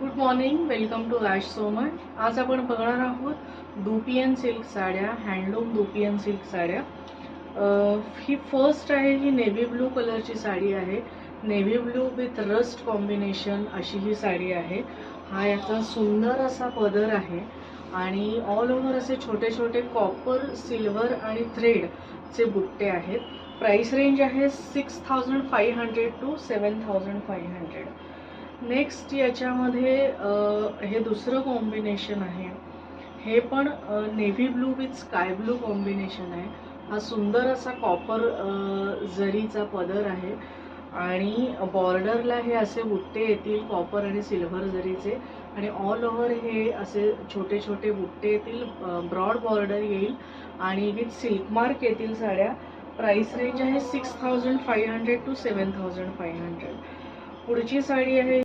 Good morning, welcome to राज सोमन। आज आपण बघणार आहोत दुपियन सिल्क साड्या, हँडलूम दुपियन सिल्क साड्या। ही फर्स्ट आहे, ही नेव्ही ब्लू कलरची साडी आहे। Navy blue with rust combination अशी ही साडी आहे। हा याचा सुंदर असा पदर आहे आणि ऑल ओव्हर असे छोटे छोटे कॉपर, सिल्वर आणि थ्रेडचे बुट्टे आहेत। प्राइस रेंज आहे 6500 टू 7500। नेक्स्ट याच्यामध्ये हे दुसरं कॉम्बिनेशन आहे। हे पण navy blue with sky blue combination आहे। हा सुंदर असा कॉपर जरीचा पदर आहे आणि बॉर्डरला हे असे बुट्टे येतील कॉपर आणि सिल्वर जरीचे आणि ऑल ओव्हर हे असे छोटे छोटे बुट्टे येतील, ब्रॉड बॉर्डर येईल आणि विथ सिल्क मार्क येतील साड्या। प्राइस रेंज आहे 6500 टू 7500। पुढची साडी आहे